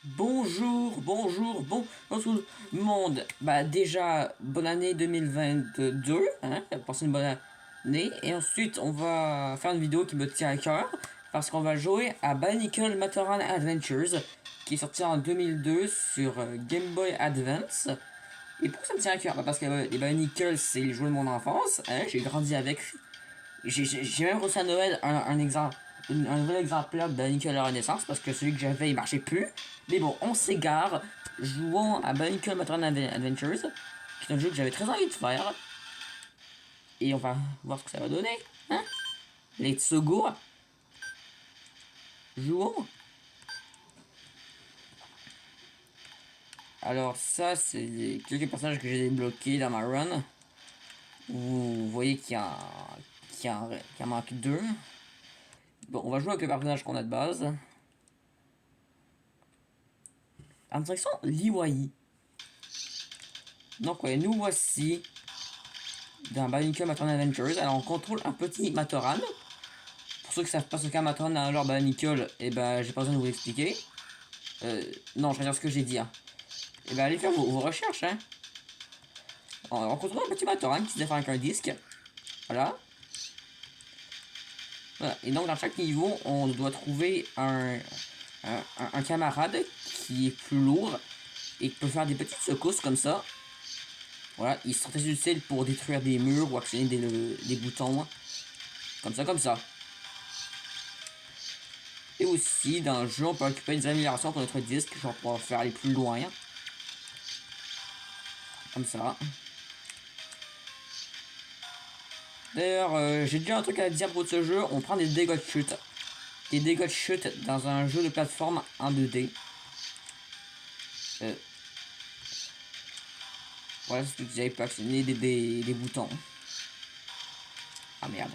Bonjour, bon tout le monde. Bah déjà, bonne année 2022, hein, passez une bonne année. Et ensuite, on va faire une vidéo qui me tient à cœur, parce qu'on va jouer à Bionicle Matoran Adventures, qui est sorti en 2002 sur Game Boy Advance. Et pourquoi ça me tient à cœur? Bah parce que les Bionicle, c'est les jouets de mon enfance, hein, j'ai grandi avec. J'ai même reçu à Noël un exemple, un nouvel exemplaire de Bionicle à la Renaissance parce que celui que j'avais il marchait plus. Mais bon, on s'égare. Jouons à Bionicle Matron Adventures, qui est un jeu que j'avais très envie de faire. Et on va voir ce que ça va donner. Hein? Let's go! Jouons! Alors, ça, c'est quelques personnages que j'ai débloqués dans ma run. Vous voyez qu'il y en manque deux. Bon, on va jouer avec le personnage qu'on a de base. En direction Liwayi. Donc ouais, nous voici dans Bionicle Matoran Adventures. Alors on contrôle un petit Matoran. Pour ceux qui savent pas ce qu'est un Matoran dans leur Bionicle, et ben j'ai pas besoin de vous l'expliquer. Non, je vais dire ce que j'ai dit. Hein. Et ben allez faire vos recherches. Hein. On contrôle un petit Matoran qui se défend avec un disque. Voilà. Voilà. Et donc dans chaque niveau, on doit trouver un camarade qui est plus lourd et qui peut faire des petites secousses comme ça. Voilà, ils sont très utiles pour détruire des murs ou actionner des boutons. Comme ça, comme ça. Et aussi, dans le jeu, on peut récupérer des améliorations pour notre disque, genre pour faire aller plus loin. Comme ça. D'ailleurs, j'ai déjà un truc à dire pour ce jeu. On prend des dégâts de chute. Des dégâts de chute dans un jeu de plateforme en 2D. Voilà, c'est que vous avez pu actionner des boutons. Ah merde.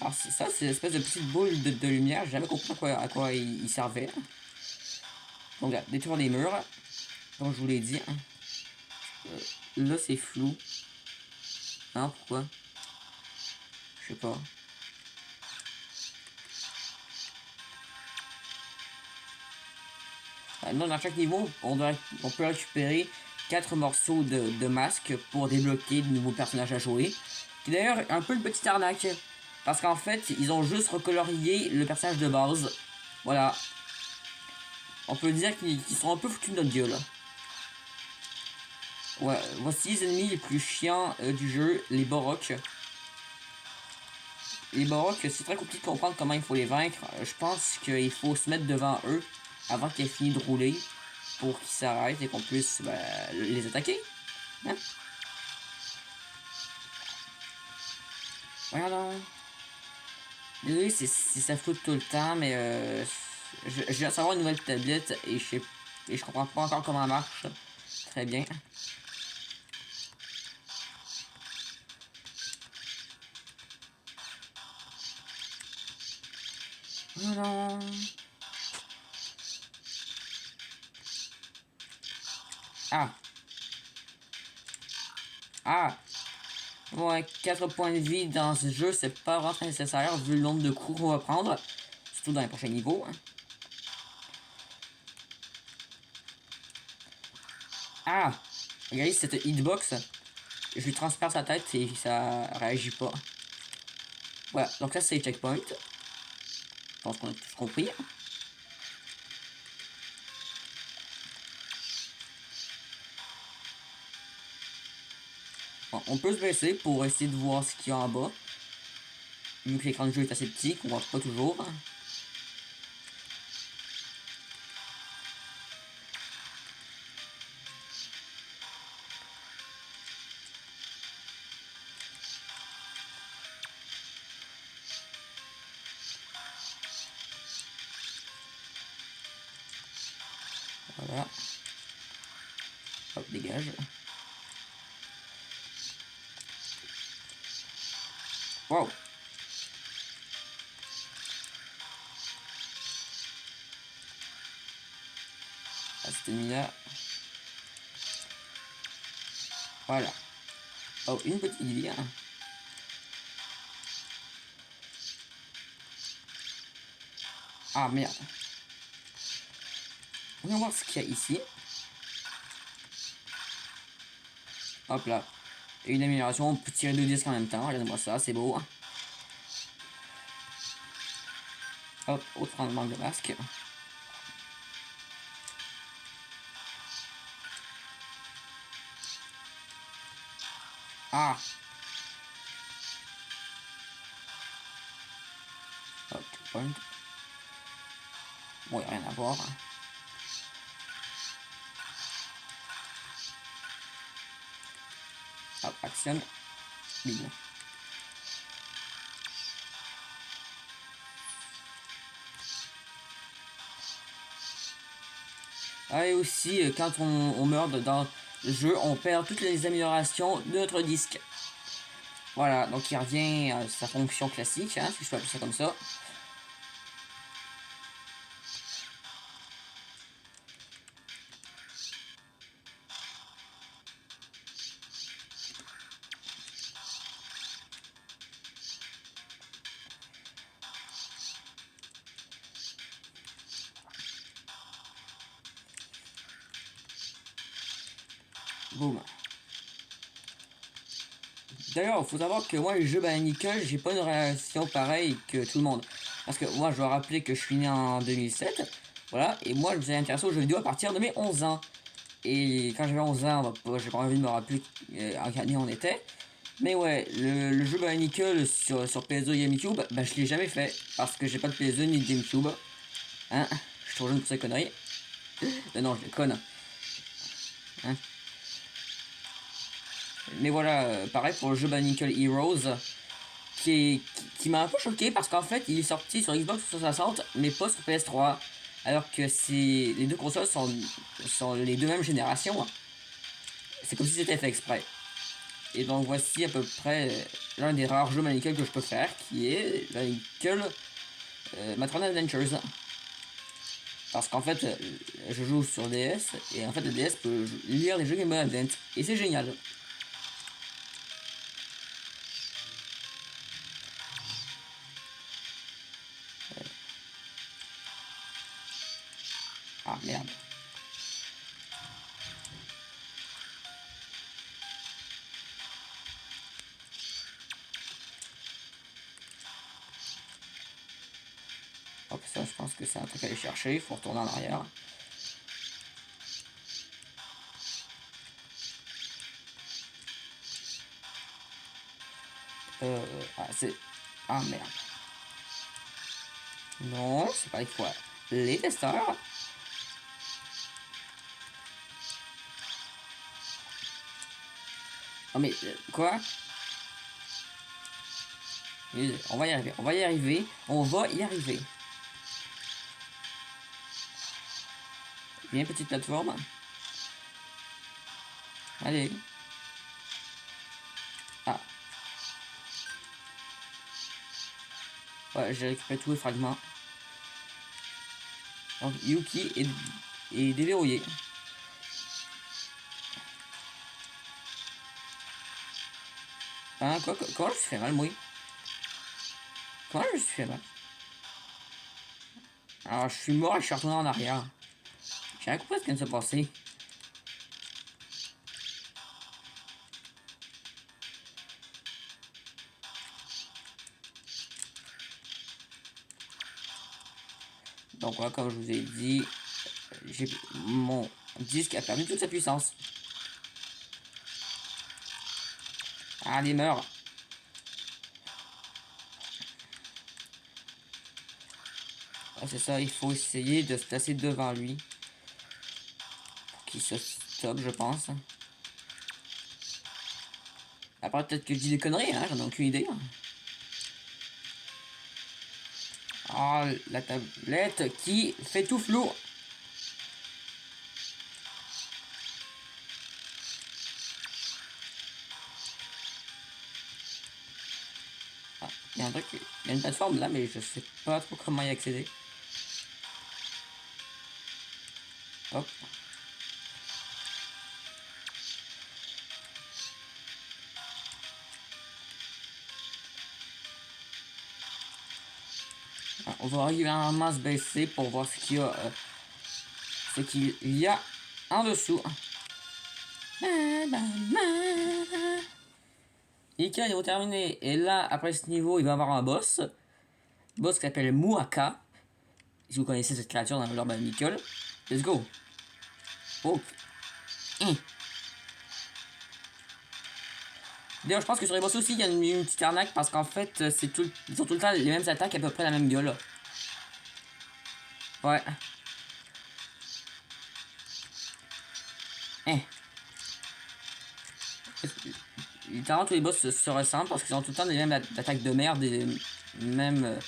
Alors ça, c'est l'espèce de petite boule de lumière. J'ai jamais compris à quoi il servait. Donc là, détruire les murs. Comme je vous l'ai dit. Hein. Là, c'est flou. Hein, pourquoi? Je sais pas. Donc dans chaque niveau, on peut récupérer 4 morceaux de masque pour débloquer de nouveaux personnages à jouer. Qui d'ailleurs un peu une petite arnaque. Parce qu'en fait, ils ont juste recolorié le personnage de base. Voilà. On peut dire qu'ils sont un peu foutus de notre gueule. Ouais, voici les ennemis les plus chiants du jeu, les Boroks. Les Boroks, c'est très compliqué de comprendre comment il faut les vaincre. Je pense qu'il faut se mettre devant eux avant qu'ils aient fini de rouler pour qu'ils s'arrêtent et qu'on puisse les attaquer. Hein? Voilà. Désolé si ça floute tout le temps, mais je viens de savoir une nouvelle tablette et je comprends pas encore comment elle marche. Très bien. Voilà. Ah. Ah. Ouais, 4 points de vie dans ce jeu, c'est pas vraiment nécessaire vu le nombre de coups qu'on va prendre. Surtout dans les prochains niveaux. Hein. Ah! Regardez cette hitbox. Je lui transperce sa tête et ça réagit pas. Voilà, donc là c'est checkpoint. Je pense qu'on a tous compris. Bon, on peut se baisser pour essayer de voir ce qu'il y a en bas. Vu que l'écran de jeu est assez petit, qu'on voit pas toujours. Voilà. Hop, dégage. Wow! Ah, c'était mis là. Voilà. Oh, une petite vie. Hein. Ah merde. On va voir ce qu'il y a ici. Hop là. Et une amélioration, on peut tirer 2 disques en même temps. Regardez-moi ça, c'est beau. Hop, autre manque de masque. Ah. Hop, point. Bon, y a rien à voir. Hop, action. Bim. Ah, et aussi, quand on meurt dans le jeu, on perd toutes les améliorations de notre disque. Voilà, donc il revient à sa fonction classique, hein, si je peux appeler ça comme ça. Boum. D'ailleurs, il faut savoir que moi, les jeux Nickel, j'ai pas une relation pareille que tout le monde. Parce que moi, je dois rappeler que je suis né en 2007. Voilà, et moi, je me suis intéressé aux jeux vidéo à partir de mes 11 ans. Et quand j'avais 11 ans, bah, j'ai pas envie de me rappeler en quelle année on était. Mais ouais, le jeu Nickel sur PS2 et GameCube, bah, je l'ai jamais fait. Parce que j'ai pas de PS2 ni de GameCube. Hein, je suis trop jeune pour ces conneries. Non, je déconne. Hein. Mais voilà, pareil pour le jeu Nickel Heroes, qui m'a un peu choqué parce qu'en fait il est sorti sur Xbox 360 mais pas sur PS3. Alors que les deux consoles sont les deux mêmes générations. C'est comme si c'était fait exprès. Et donc voici à peu près l'un des rares jeux Nickel que je peux faire, qui est Nickel Matronal Adventures. Parce qu'en fait, je joue sur DS, et en fait le DS peut lire les jeux Game Boy Advance, et c'est génial. Ah merde. Hop, ça je pense que c'est un truc à aller chercher, il faut retourner en arrière. Ah c'est... Ah merde. Non, c'est pas les fois. Les testeurs. Oh mais quoi? On va y arriver, on va y arriver, on va y arriver. Viens, petite plateforme. Allez. Ah. Ouais, j'ai récupéré tous les fragments. Donc Yuki est déverrouillé. Hein, quoi, comment je me suis fait mal, moi? Comment je me suis fait mal? Alors, je suis mort et je suis retourné en arrière. J'ai rien compris ce qui vient de se passer. Donc, voilà, comme je vous ai dit, mon disque a perdu toute sa puissance. Allez, meurs. Ouais, c'est ça, il faut essayer de se placer devant lui. Pour qu'il se stoppe, je pense. Après, peut-être que je dis des conneries, hein, j'en ai aucune idée. Oh, la tablette qui fait tout flou. Ah, il y a un truc, il y a une plateforme là, mais je sais pas trop comment y accéder. Hop. On va régulièrement se baisser pour voir ce qu'il y a en dessous. Ika, niveau terminé. Et là, après ce niveau, il va y avoir un boss. Boss qui s'appelle Muaka. Si vous connaissez cette créature dans l'ordre Nickel. Let's go. Oh. D'ailleurs, je pense que sur les boss aussi, il y a une petite arnaque parce qu'en fait, ils ont tout le temps les mêmes attaques, à peu près la même gueule. Ouais. Littéralement, tous les boss se ressemblent parce qu'ils ont tout le temps les mêmes attaques de merde et même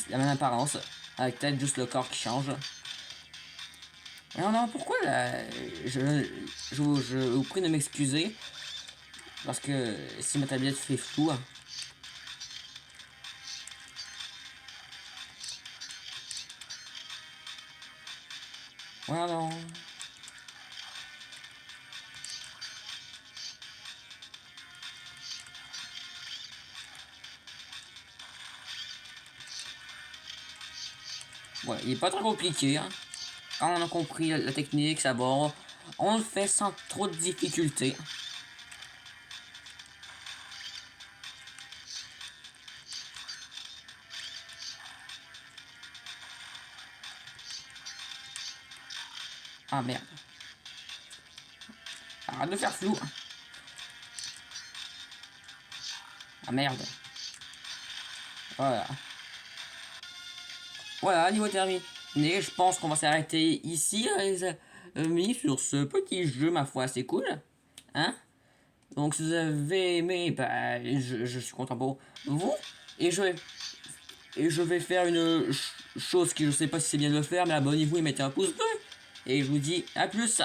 la même apparence. Avec peut-être juste le corps qui change. Mais non, pourquoi là, je vous prie de m'excuser. Parce que si ma tablette fait flou. Ouais, non. Ouais, il est pas trop compliqué. Hein. Quand on a compris la technique, ça va. On le fait sans trop de difficultés. Ah merde. Arrête de faire flou. Ah merde. Voilà. Voilà, niveau terminé. Je pense qu'on va s'arrêter ici, les amis, sur ce petit jeu, ma foi, c'est cool. Hein? Donc, si vous avez aimé, bah, je suis content pour vous. Et je vais faire une chose qui, je sais pas si c'est bien de le faire, mais abonnez-vous et mettez un pouce bleu. Et je vous dis à plus.